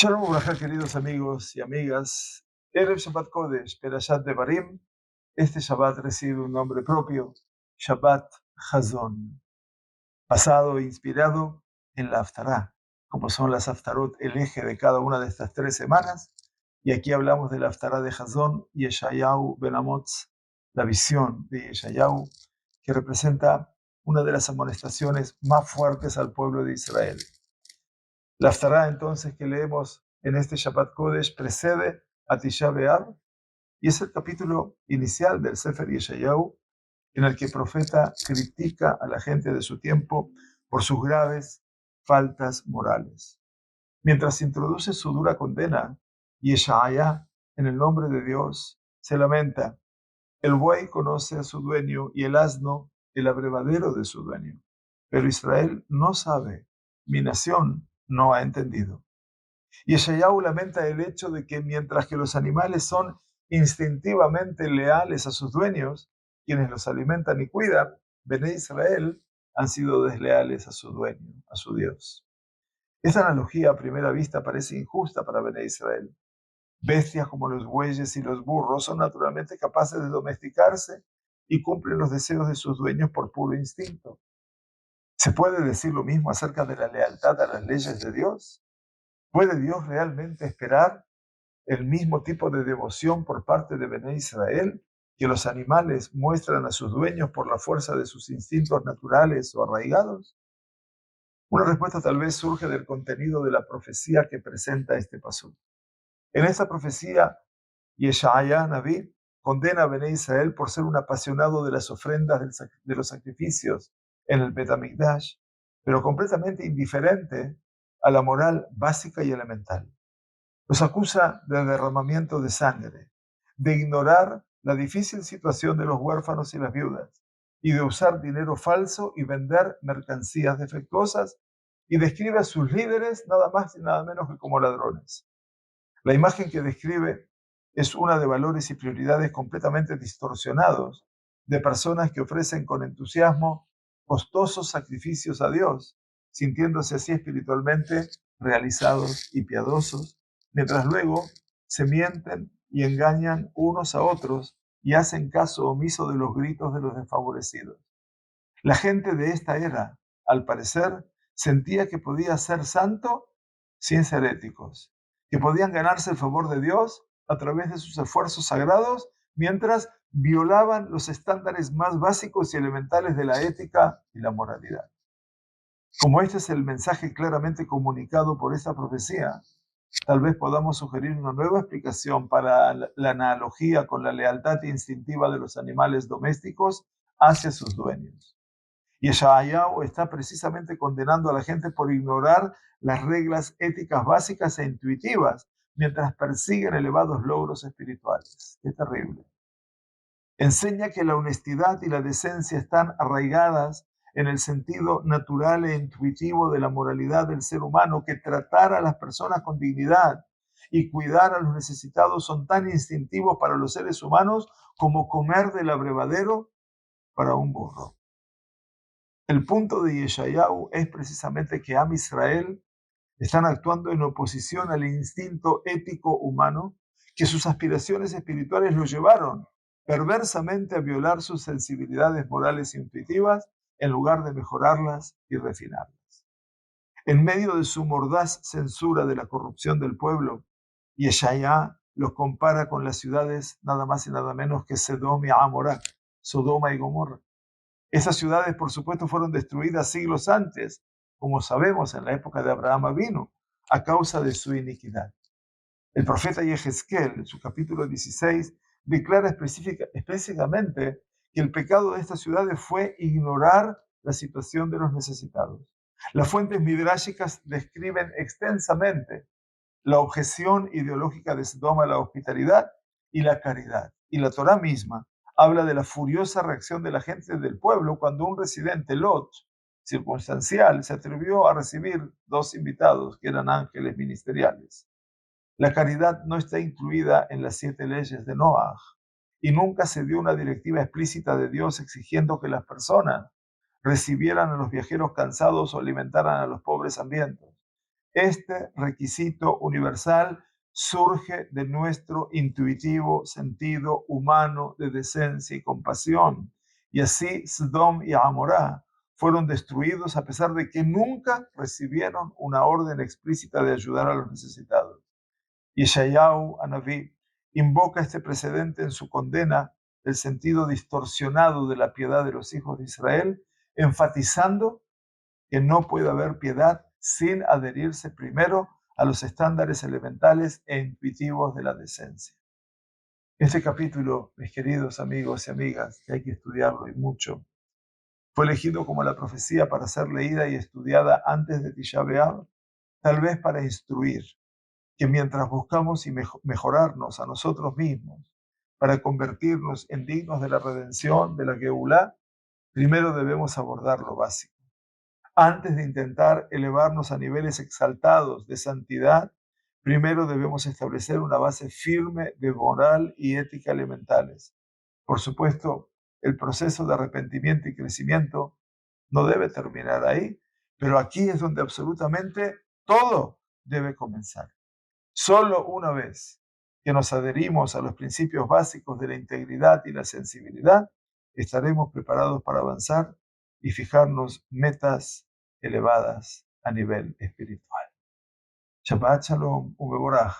Shalom Uraja, queridos amigos y amigas. Erev Shabbat Kodesh, Perashat Devarim. Este Shabbat recibe un nombre propio, Shabbat Chazon, basado e inspirado en la Haftará, como son las Haftarot, el eje de cada una de estas 3 semanas. Y aquí hablamos de la Haftará de Chazon, Yeshayahu Ben Amotz, la visión de Yeshayahu, que representa una de las amonestaciones más fuertes al pueblo de Israel. La Haftará, entonces, que leemos en este Shabbat Kodesh precede a Tisha B'Av y es el capítulo inicial del Sefer Yeshayahu, en el que el profeta critica a la gente de su tiempo por sus graves faltas morales. Mientras introduce su dura condena, Yeshaya, en el nombre de Dios, se lamenta: el buey conoce a su dueño y el asno el abrevadero de su dueño. Pero Israel no sabe, mi nación no ha entendido. Y Yeshayahu lamenta el hecho de que mientras que los animales son instintivamente leales a sus dueños, quienes los alimentan y cuidan, Bené Israel han sido desleales a su dueño, a su Dios. Esta analogía a primera vista parece injusta para Bené Israel. Bestias como los bueyes y los burros son naturalmente capaces de domesticarse y cumplen los deseos de sus dueños por puro instinto. ¿Se puede decir lo mismo acerca de la lealtad a las leyes de Dios? ¿Puede Dios realmente esperar el mismo tipo de devoción por parte de Bené Israel que los animales muestran a sus dueños por la fuerza de sus instintos naturales o arraigados? Una respuesta tal vez surge del contenido de la profecía que presenta este pasú. En esta profecía, Yeshaya Naví condena a Bené Israel por ser un apasionado de las ofrendas de los sacrificios en el Bet HaMikdash, pero completamente indiferente a la moral básica y elemental. Los acusa de derramamiento de sangre, de ignorar la difícil situación de los huérfanos y las viudas, y de usar dinero falso y vender mercancías defectuosas, y describe a sus líderes nada más y nada menos que como ladrones. La imagen que describe es una de valores y prioridades completamente distorsionados, de personas que ofrecen con entusiasmo costosos sacrificios a Dios, sintiéndose así espiritualmente realizados y piadosos, mientras luego se mienten y engañan unos a otros y hacen caso omiso de los gritos de los desfavorecidos. La gente de esta era, al parecer, sentía que podía ser santo sin ser éticos, que podían ganarse el favor de Dios a través de sus esfuerzos sagrados, mientras violaban los estándares más básicos y elementales de la ética y la moralidad. Como este es el mensaje claramente comunicado por esta profecía, tal vez podamos sugerir una nueva explicación para la analogía con la lealtad instintiva de los animales domésticos hacia sus dueños. Y Yeshayahu está precisamente condenando a la gente por ignorar las reglas éticas básicas e intuitivas mientras persiguen elevados logros espirituales. Qué terrible. Enseña que la honestidad y la decencia están arraigadas en el sentido natural e intuitivo de la moralidad del ser humano, que tratar a las personas con dignidad y cuidar a los necesitados son tan instintivos para los seres humanos como comer del abrevadero para un burro. El punto de Yeshayahu es precisamente que Am Israel están actuando en oposición al instinto ético humano, que sus aspiraciones espirituales los llevaron perversamente a violar sus sensibilidades morales e intuitivas en lugar de mejorarlas y refinarlas. En medio de su mordaz censura de la corrupción del pueblo, Yeshaya los compara con las ciudades nada más y nada menos que Sedom y Amorá, Sodoma y Gomorra. Esas ciudades, por supuesto, fueron destruidas siglos antes, como sabemos, en la época de Abraham Avinu, a causa de su iniquidad. El profeta Yehezkel, en su capítulo 16, declara específicamente que el pecado de estas ciudades fue ignorar la situación de los necesitados. Las fuentes midráshicas describen extensamente la objeción ideológica de Sodoma a la hospitalidad y la caridad. Y la Torá misma habla de la furiosa reacción de la gente del pueblo cuando un residente, Lot, circunstancial, se atrevió a recibir 2 invitados que eran ángeles ministeriales. La caridad no está incluida en las 7 leyes de Noah y nunca se dio una directiva explícita de Dios exigiendo que las personas recibieran a los viajeros cansados o alimentaran a los pobres hambrientos. Este requisito universal surge de nuestro intuitivo sentido humano de decencia y compasión. Y así Sodom y Amorá fueron destruidos a pesar de que nunca recibieron una orden explícita de ayudar a los necesitados. Yeshayahu Hanaví invoca este precedente en su condena del sentido distorsionado de la piedad de los hijos de Israel, enfatizando que no puede haber piedad sin adherirse primero a los estándares elementales e intuitivos de la decencia. Este capítulo, mis queridos amigos y amigas, que hay que estudiarlo y mucho, fue elegido como la profecía para ser leída y estudiada antes de Tisha B'Av, tal vez para instruir que mientras buscamos y mejorarnos a nosotros mismos para convertirnos en dignos de la redención, de la Geulá, primero debemos abordar lo básico. Antes de intentar elevarnos a niveles exaltados de santidad, primero debemos establecer una base firme de moral y ética elementales. Por supuesto, el proceso de arrepentimiento y crecimiento no debe terminar ahí, pero aquí es donde absolutamente todo debe comenzar. Solo una vez que nos adherimos a los principios básicos de la integridad y la sensibilidad, estaremos preparados para avanzar y fijarnos metas elevadas a nivel espiritual. Shabbat Shalom Umeboraj,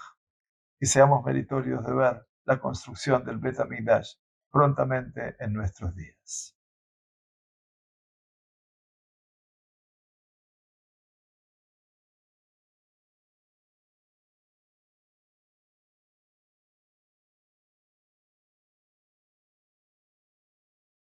y seamos meritorios de ver la construcción del Bet HaMikdash prontamente en nuestros días.